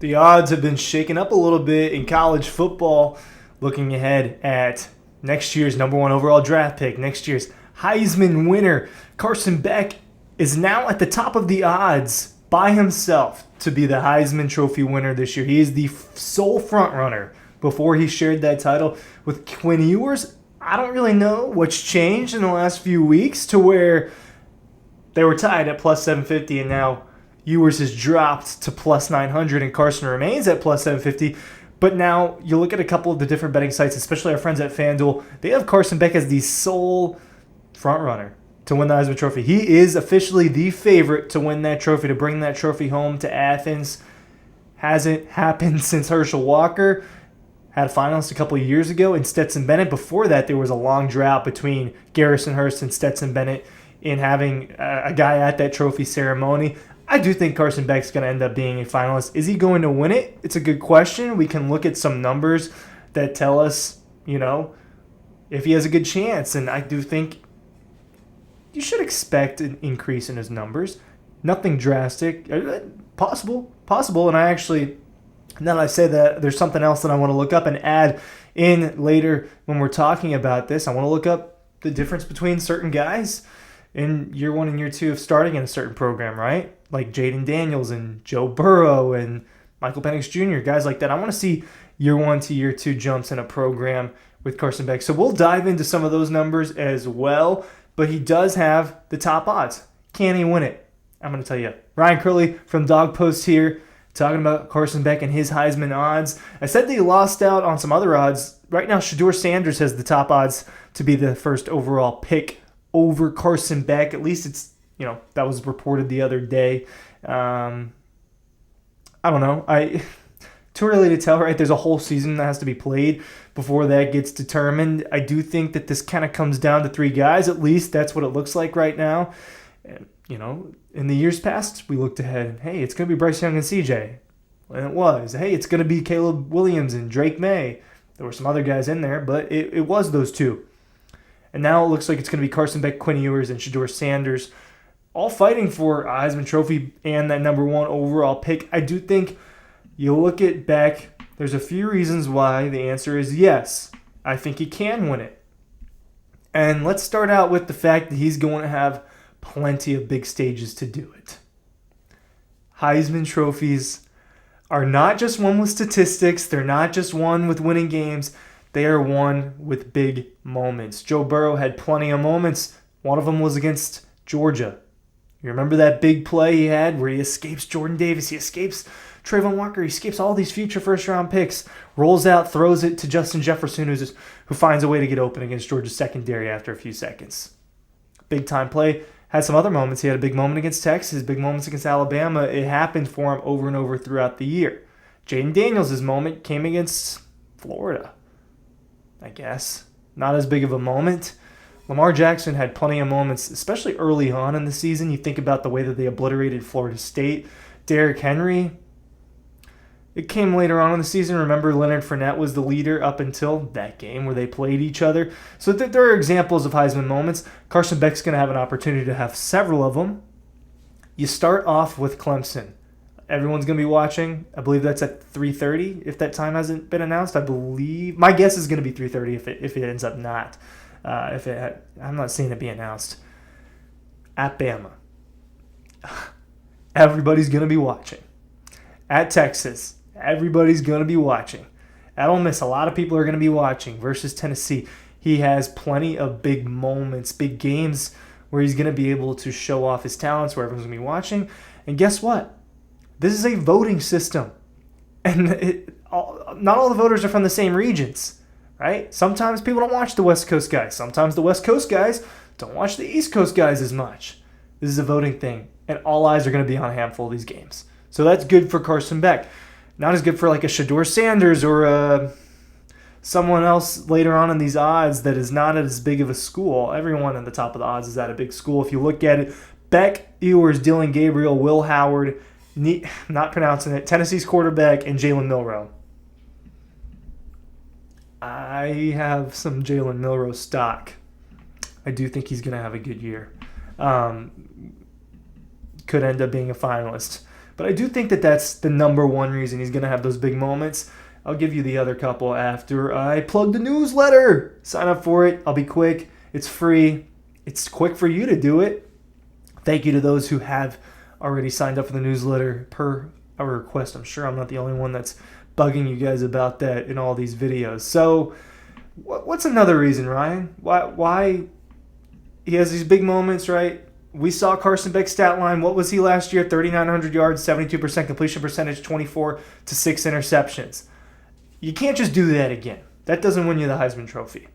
The odds have been shaken up a little bit in college football, looking ahead at next year's number one overall draft pick, next year's Heisman winner. Carson Beck is now at the top of the odds by himself to be the Heisman Trophy winner this year. He is the sole front runner before he shared that title with Quinn Ewers. I don't really know what's changed in the last few weeks to where they were tied at plus 750 and now Ewers has dropped to plus 900 and Carson remains at plus 750. But now you look at a couple of the different betting sites, especially our friends at FanDuel, they have Carson Beck as the sole front runner to win the Heisman Trophy. He is officially the favorite to win that trophy, to bring that trophy home to Athens. Hasn't happened since Herschel Walker had a finalist a couple of years ago in Stetson Bennett. Before that, there was a long drought between Garrison Hurst and Stetson Bennett in having a guy at that trophy ceremony. I do think Carson Beck's going to end up being a finalist. Is he going to win it? It's a good question. We can look at some numbers that tell us, if he has a good chance. And I do think you should expect an increase in his numbers. Nothing drastic. Possible. And I actually, now that I say that, there's something else that I want to look up and add in later when we're talking about this. I want to look up the difference between certain guys in year one and year two of starting in a certain program, right? Like Jaden Daniels and Joe Burrow and Michael Penix Jr., guys like that. I want to see year one to year two jumps in a program with Carson Beck. So we'll dive into some of those numbers as well, but he does have the top odds. Can he win it? I'm going to tell you. Ryan Curley from Dawg Post here, talking about Carson Beck and his Heisman odds. I said that he lost out on some other odds. Right now, Shedeur Sanders has the top odds to be the first overall pick over Carson Beck. At least it's, that was reported the other day. I don't know. Too early to tell, right? There's a whole season that has to be played before that gets determined. I do think that this kind of comes down to three guys. At least that's what it looks like right now. And, in the years past, we looked ahead and, hey, it's going to be Bryce Young and CJ. And it was. Hey, it's going to be Caleb Williams and Drake May. There were some other guys in there, but it was those two. And now it looks like it's going to be Carson Beck, Quinn Ewers, and Shedeur Sanders, all fighting for a Heisman Trophy and that number one overall pick. I do think you look at Beck, there's a few reasons why the answer is yes. I think he can win it. And let's start out with the fact that he's going to have plenty of big stages to do it. Heisman trophies are not just won with statistics. They're not just won with winning games. They are won with big moments. Joe Burrow had plenty of moments. One of them was against Georgia. You remember that big play he had where he escapes Jordan Davis, he escapes Trayvon Walker, he escapes all these future first-round picks, rolls out, throws it to Justin Jefferson, who finds a way to get open against Georgia's secondary after a few seconds. Big-time play. Had some other moments. He had a big moment against Texas, big moments against Alabama. It happened for him over and over throughout the year. Jaden Daniels' moment came against Florida, I guess. Not as big of a moment. Lamar Jackson had plenty of moments, especially early on in the season. You think about the way that they obliterated Florida State. Derrick Henry, it came later on in the season. Remember, Leonard Fournette was the leader up until that game where they played each other. So there are examples of Heisman moments. Carson Beck's going to have an opportunity to have several of them. You start off with Clemson. Everyone's going to be watching. I believe that's at 3:30 if that time hasn't been announced. I believe my guess is going to be 3:30 if it ends up not. I'm not seeing it be announced. At Bama. Everybody's going to be watching. At Texas. Everybody's going to be watching. At Ole Miss, a lot of people are going to be watching. Versus Tennessee. He has plenty of big moments, big games where he's going to be able to show off his talents, where everyone's going to be watching. And guess what? This is a voting system. And not all the voters are from the same regions, right? Sometimes people don't watch the West Coast guys. Sometimes the West Coast guys don't watch the East Coast guys as much. This is a voting thing. And all eyes are going to be on a handful of these games. So that's good for Carson Beck. Not as good for like a Shedeur Sanders or someone else later on in these odds that is not at as big of a school. Everyone at the top of the odds is at a big school. If you look at it, Beck, Ewers, Dylan Gabriel, Will Howard, not pronouncing it, Tennessee's quarterback, and Jalen Milroe. I have some Jalen Milroe stock. I do think he's going to have a good year. Could end up being a finalist. But I do think that that's the number one reason he's going to have those big moments. I'll give you the other couple after I plug the newsletter. Sign up for it. I'll be quick. It's free. It's quick for you to do it. Thank you to those who have already signed up for the newsletter per our request. I'm sure I'm not the only one that's bugging you guys about that in all these videos. So what's another reason, Ryan? Why he has these big moments, right? We saw Carson Beck's stat line. What was he last year? 3,900 yards, 72% completion percentage, 24 to 6 interceptions. You can't just do that again. That doesn't win you the Heisman Trophy.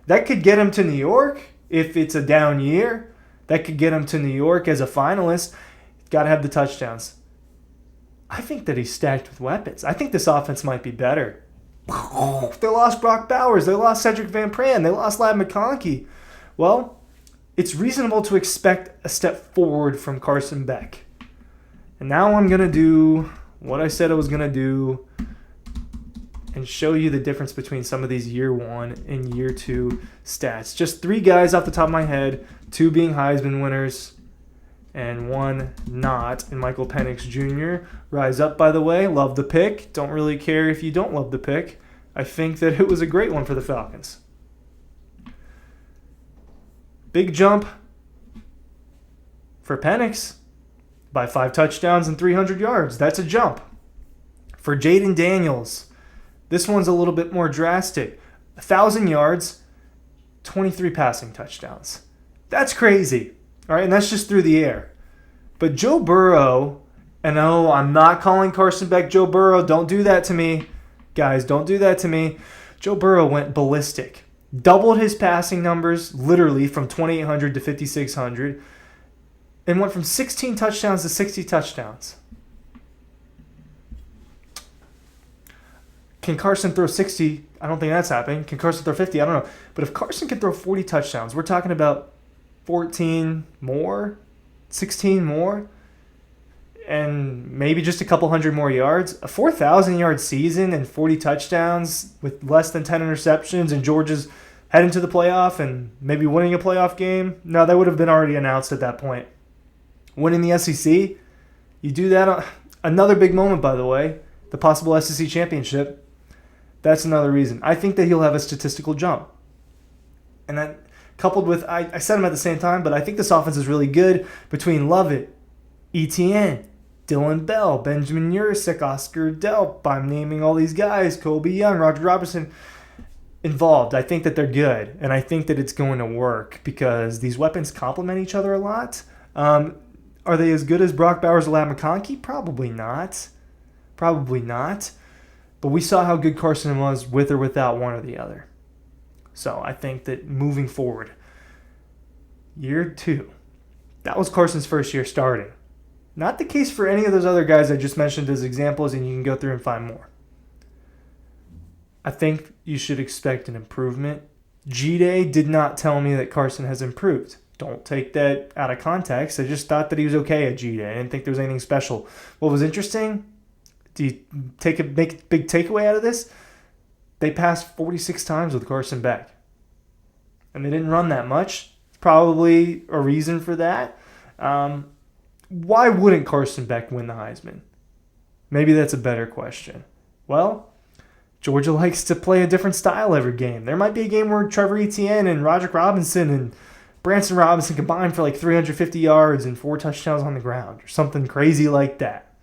That could get him to New York if it's a down year. That could get him to New York as a finalist. Got to have the touchdowns. I think that he's stacked with weapons. I think this offense might be better. They lost Brock Bowers. They lost Cedric Van Pran. They lost Ladd McConkey. Well, it's reasonable to expect a step forward from Carson Beck. And now I'm going to do what I said I was going to do and show you the difference between some of these year one and year two stats. Just 3 guys off the top of my head, 2 being Heisman winners and 1 not. And Michael Penix Jr. Rise up, by the way. Love the pick. Don't really care if you don't love the pick. I think that it was a great one for the Falcons. Big jump for Penix by 5 touchdowns and 300 yards. That's a jump. For Jaden Daniels, this one's a little bit more drastic. 1,000 yards, 23 passing touchdowns. That's crazy. All right, and that's just through the air. But Joe Burrow, and no, I'm not calling Carson Beck Joe Burrow. Don't do that to me. Guys, don't do that to me. Joe Burrow went ballistic. Doubled his passing numbers, literally, from 2,800 to 5,600. And went from 16 touchdowns to 60 touchdowns. Can Carson throw 60? I don't think that's happening. Can Carson throw 50? I don't know. But if Carson can throw 40 touchdowns, we're talking about 14 more, 16 more, and maybe just a couple hundred more yards. A 4,000-yard season and 40 touchdowns with less than 10 interceptions, and Georgia's heading to the playoff and maybe winning a playoff game. No, that would have been already announced at that point. Winning the SEC, you do that. Another big moment, by the way, the possible SEC championship. That's another reason. I think that he'll have a statistical jump. And that coupled with, I said them at the same time, but I think this offense is really good between Lovett, Etienne, Dylan Bell, Benjamin Yurosek, Oscar Delp. I'm naming all these guys, Kobe Young, Roger Robertson, involved. I think that they're good, and I think that it's going to work because these weapons complement each other a lot. Are they as good as Brock Bowers or Ladd McConkey? Probably not. Probably not. But we saw how good Carson was with or without one or the other. So I think that moving forward, year 2, that was Carson's first year starting. Not the case for any of those other guys I just mentioned as examples, and you can go through and find more. I think you should expect an improvement. G-Day did not tell me that Carson has improved. Don't take that out of context. I just thought that he was okay at G-Day. I didn't think there was anything special. What was interesting, do you make a big takeaway out of this? They passed 46 times with Carson Beck. And they didn't run that much. Probably a reason for that. Why wouldn't Carson Beck win the Heisman? Maybe that's a better question. Well, Georgia likes to play a different style every game. There might be a game where Trevor Etienne and Roderick Robinson and Branson Robinson combined for like 350 yards and 4 touchdowns on the ground or something crazy like that.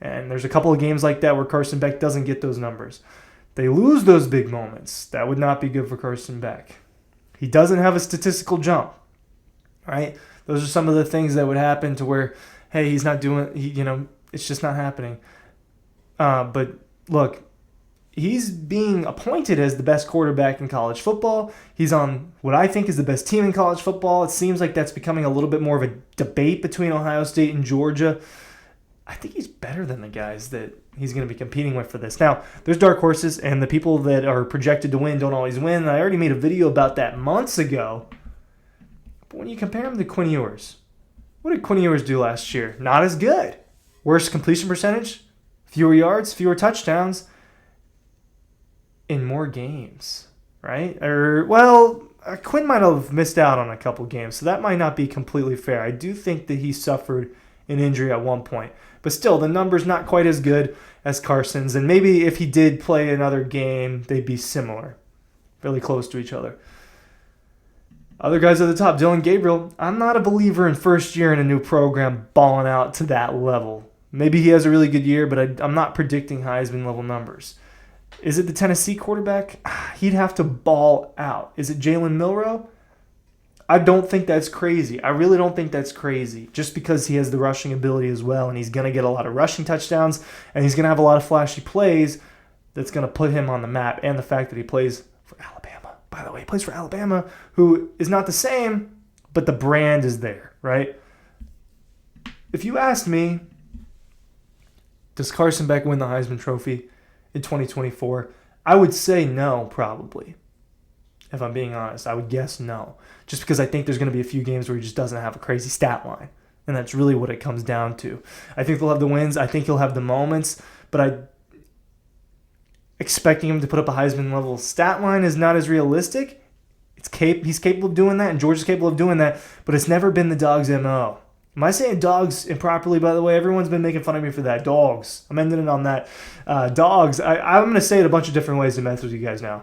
And there's a couple of games like that where Carson Beck doesn't get those numbers. They lose those big moments. That would not be good for Carson Beck. He doesn't have a statistical jump, right? Those are some of the things that would happen to where, hey, he's not doing, it's just not happening. But look, he's being appointed as the best quarterback in college football. He's on what I think is the best team in college football. It seems like that's becoming a little bit more of a debate between Ohio State and Georgia. I think he's better than the guys that he's going to be competing with for this. Now, there's dark horses, and the people that are projected to win don't always win. I already made a video about that months ago. But when you compare him to Quinn Ewers, what did Quinn Ewers do last year? Not as good. Worse completion percentage, fewer yards, fewer touchdowns, in more games, right? Quinn might have missed out on a couple games, so that might not be completely fair. I do think that he suffered an injury at one point. But still, the number's not quite as good as Carson's. And maybe if he did play another game, they'd be similar, fairly close to each other. Other guys at the top, Dylan Gabriel. I'm not a believer in first year in a new program balling out to that level. Maybe he has a really good year, but I'm not predicting Heisman level numbers. Is it the Tennessee quarterback? He'd have to ball out. Is it Jalen Milroe? I don't think that's crazy. I really don't think that's crazy. Just because he has the rushing ability as well, and he's going to get a lot of rushing touchdowns, and he's going to have a lot of flashy plays that's going to put him on the map, and the fact that he plays for Alabama. By the way, he plays for Alabama, who is not the same, but the brand is there, right? If you asked me, does Carson Beck win the Heisman Trophy in 2024? I would say no, probably. If I'm being honest, I would guess no. Just because I think there's going to be a few games where he just doesn't have a crazy stat line. And that's really what it comes down to. I think they'll have the wins. I think he'll have the moments. But expecting him to put up a Heisman-level stat line is not as realistic. He's capable of doing that, and Georgia's capable of doing that. But it's never been the Dawg's MO. Am I saying Dogs improperly, by the way? Everyone's been making fun of me for that. Dogs. I'm ending it on that. Dogs. I'm going to say it a bunch of different ways to mess with you guys now.